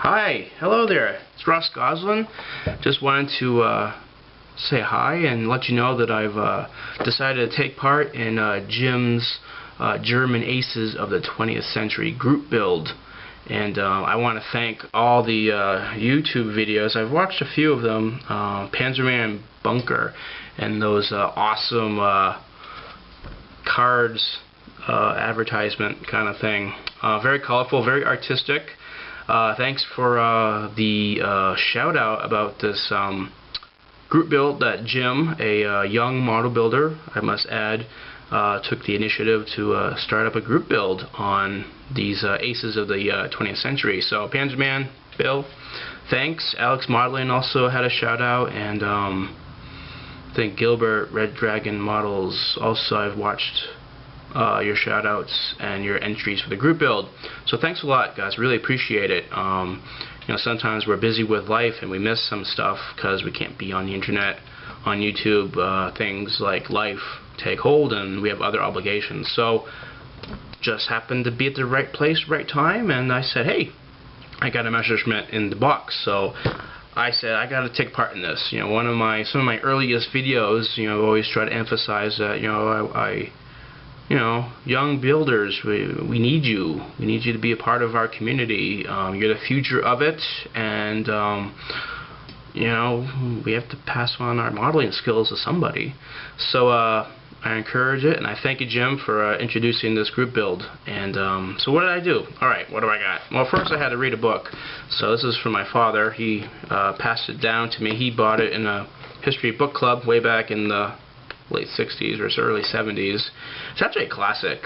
Hi, hello there. It's Ross Goslin. Just wanted to say hi and let you know that I've decided to take part in Jim's German Aces of the 20th Century group build. And I want to thank all the YouTube videos. I've watched a few of them, Panzerman Bunker, and those awesome cards advertisement kind of thing. Very colorful, very artistic. Thanks for the shout out about this group build that Jim, a young model builder, I must add, took the initiative to start up a group build on these aces of the 20th century. So Panzerman, Bill, thanks. Alex Modeling also had a shout out, and I think Gilbert, Red Dragon Models, also I've watched your shout outs and your entries for the group build. So thanks a lot, guys. Really appreciate it. You know, sometimes we're busy with life and we miss some stuff because we can't be on the internet, on YouTube. Things like life take hold and we have other obligations. So just happened to be at the right place, right time, and I said, hey, I got a Messerschmitt in the box. So I said, I got to take part in this. You know, some of my earliest videos, you know, always try to emphasize that, you know, you know, young builders, we need you. We need you to be a part of our community. You're the future of it, and you know, we have to pass on our modeling skills to somebody. So I encourage it, and I thank you, Jim, for introducing this group build. And so what did I do? All right, what do I got? Well, first I had to read a book. So this is from my father. He passed it down to me. He bought it in a history book club way back in the late 60s or early 70s. It's actually a classic,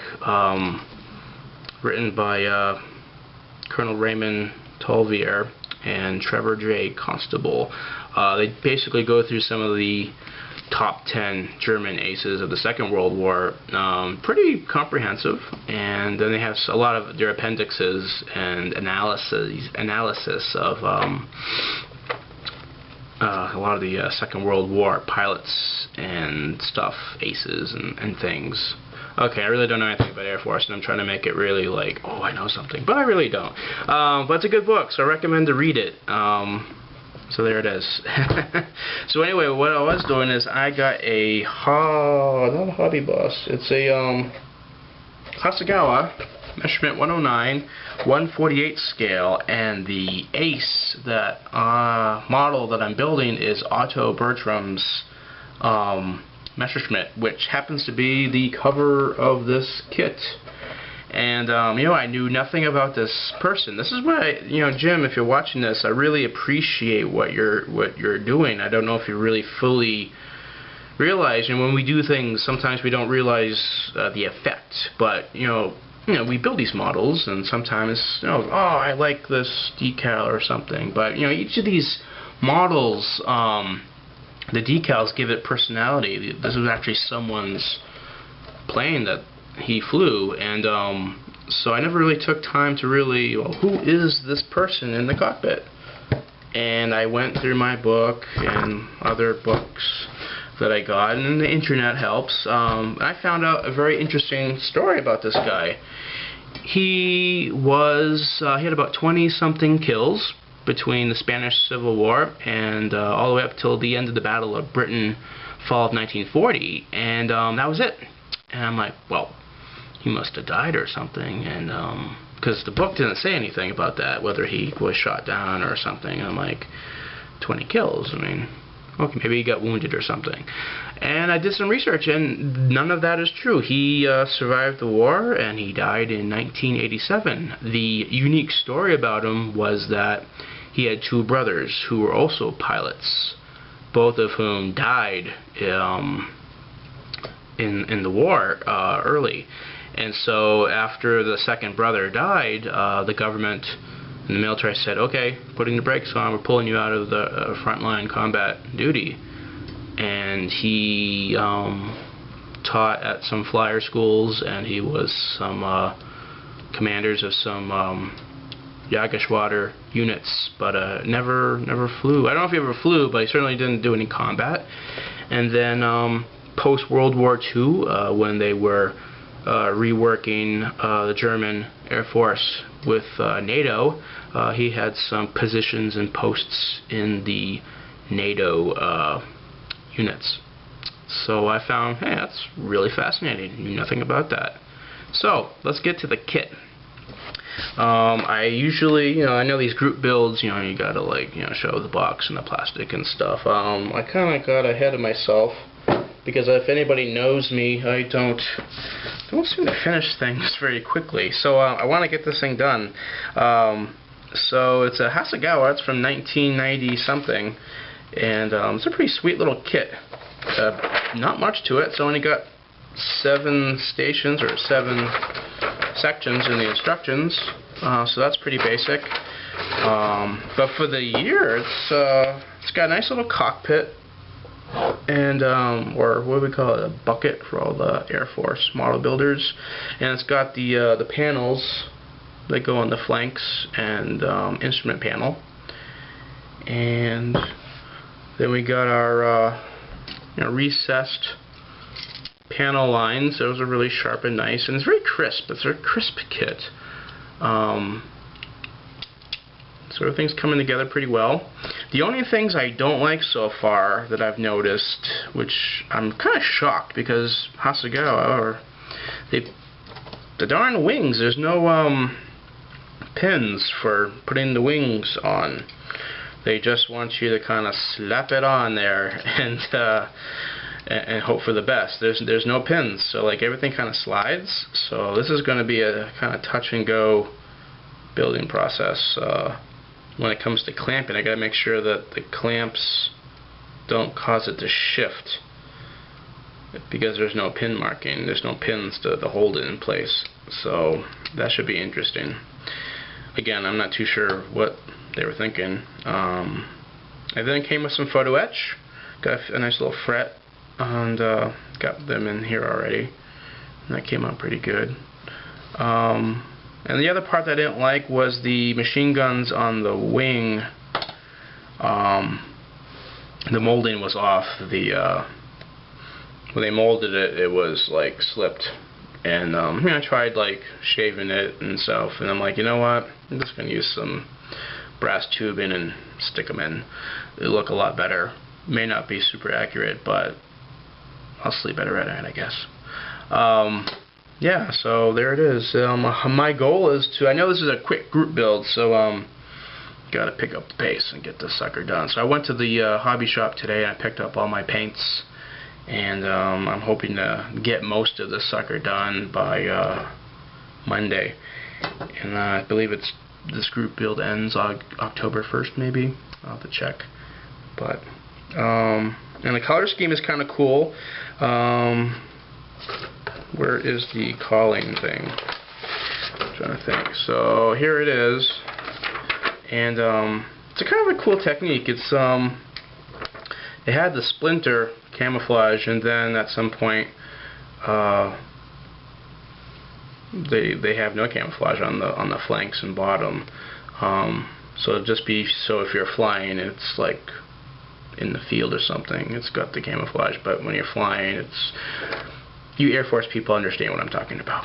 written by Colonel Raymond Tolvier and Trevor J. Constable. They basically go through some of the top 10 German aces of the Second World War. Pretty comprehensive, and then they have a lot of their appendixes and analysis of a lot of the Second World War pilots and stuff, aces and things. Okay, I really don't know anything about Air Force, and I'm trying to make it really like, oh, I know something, but I really don't. But it's a good book, so I recommend to read it. So there it is. So anyway, what I was doing is I got not a Hobby Boss. It's a Hasagawa Messerschmitt 109, 1/48 scale, and the ace that model that I'm building is Otto Bertram's Messerschmitt, which happens to be the cover of this kit. And you know, I knew nothing about this person. This is why, you know, Jim, if you're watching this, I really appreciate what you're doing. I don't know if you really fully realize, and when we do things, sometimes we don't realize the effect. But you know, we build these models, and sometimes, you know, oh, I like this decal or something. But you know, each of these models, the decals give it personality. This was actually someone's plane that he flew, and so I never really took time to really, well, who is this person in the cockpit? And I went through my book and other books that I got, and the internet helps. I found out a very interesting story about this guy. He had about 20-something kills between the Spanish Civil War and all the way up till the end of the Battle of Britain, fall of 1940, and that was it. And I'm like, well, he must have died or something, and because the book didn't say anything about that, whether he was shot down or something. I'm like, 20 kills, I mean, okay, maybe he got wounded or something. And I did some research, and none of that is true. He survived the war, and he died in 1987. The unique story about him was that he had two brothers who were also pilots, both of whom died in the war early. And so after the second brother died, the government and the military said, okay, putting the brakes on, we're pulling you out of the frontline combat duty. And he taught at some flyer schools, and he was some commanders of some Jägerschwader units, but never flew. I don't know if he ever flew, but he certainly didn't do any combat. And then post-World War II, when they were reworking the German Air Force with NATO. He had some positions and posts in the NATO units. So I found, hey, that's really fascinating. Knew nothing about that. So let's get to the kit. I usually, I know these group builds, you gotta show the box and the plastic and stuff. I kind of got ahead of myself because if anybody knows me, I don't seem to finish things very quickly. So I want to get this thing done. So it's a Hasagawa. It's from 1990 something, and it's a pretty sweet little kit. Not much to it. It's only got 7 stations or 7 sections in the instructions, so that's pretty basic. But for the year, it's got a nice little cockpit, and or what do we call it, a bucket for all the Air Force model builders, and it's got the panels that go on the flanks and instrument panel, and then we got our recessed panel lines. Those are really sharp and nice, and it's very crisp. It's a crisp kit. So everything's coming together pretty well. The only things I don't like so far that I've noticed, which I'm kind of shocked because Hasagawa, the darn wings, there's no pins for putting the wings on. They just want you to kind of slap it on there and hope for the best. There's no pins, so everything kind of slides. So this is going to be a kind of touch and go building process. When it comes to clamping, I got to make sure that the clamps don't cause it to shift, because there's no pin marking. There's no pins to hold it in place. So that should be interesting. Again, I'm not too sure what they were thinking. And then it came with some photo etch. Got a nice little fret, and got them in here already, and that came out pretty good. And the other part that I didn't like was the machine guns on the wing. The molding was off. When they molded it, it was slipped, and I tried shaving it and stuff, and I'm like, you know what, I'm just gonna use some brass tubing and stick them in. It'll look a lot better. May not be super accurate, but I'll sleep better at it, I guess. Yeah, so there it is. My goal is to, I know this is a quick group build, so gotta pick up the pace and get this sucker done. So I went to the hobby shop today and I picked up all my paints, and I'm hoping to get most of this sucker done by Monday. And I believe this group build ends October 1st, maybe. I'll have to check. But and the color scheme is kind of cool. Where is the calling thing? I'm trying to think. So here it is, and it's a kind of a cool technique. It's it had the splinter camouflage, and then at some point they have no camouflage on the flanks and bottom. So it'd just be so if you're flying, it's in the field or something, it's got the camouflage, but when you're flying, it's, you Air Force people understand what I'm talking about.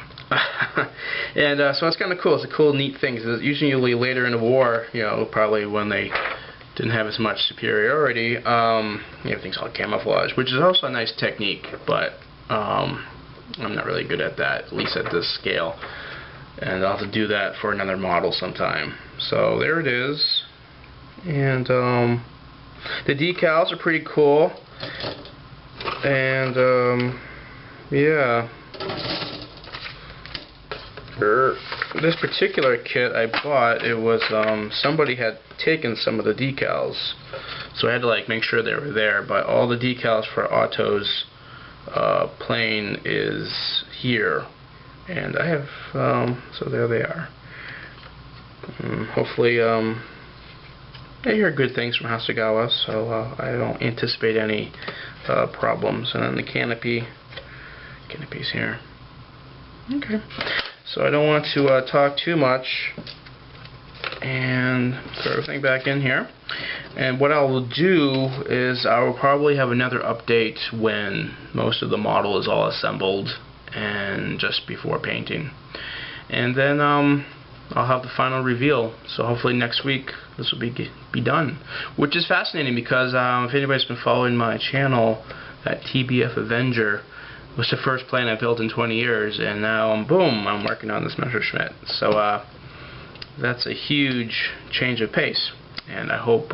And so it's kind of cool. It's a cool, neat thing. Usually later in the war, probably when they didn't have as much superiority, everything's all camouflage, which is also a nice technique, but I'm not really good at that, at least at this scale. And I'll have to do that for another model sometime. So there it is. And the decals are pretty cool. And yeah. This particular kit I bought, it was somebody had taken some of the decals, so I had to make sure they were there. But all the decals for Otto's plane is here, and I have so there they are. Hopefully I hear good things from Hasagawa, so I don't anticipate any problems. And then the canopy's here. Okay. So I don't want to talk too much, and throw everything back in here. And what I will do is I will probably have another update when most of the model is all assembled and just before painting. And then I'll have the final reveal. So hopefully next week this will be done, which is fascinating because if anybody's been following my channel, that TBF Avenger was the first plane I built in 20 years, and now boom, I'm working on this Messerschmitt. So that's a huge change of pace, and I hope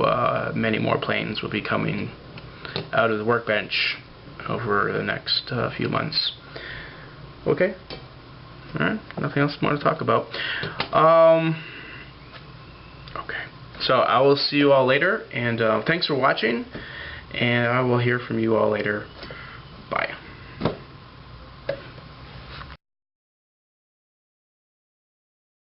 many more planes will be coming out of the workbench over the next few months. Okay. Alright, nothing else more to talk about. Okay, so I will see you all later, and thanks for watching, and I will hear from you all later.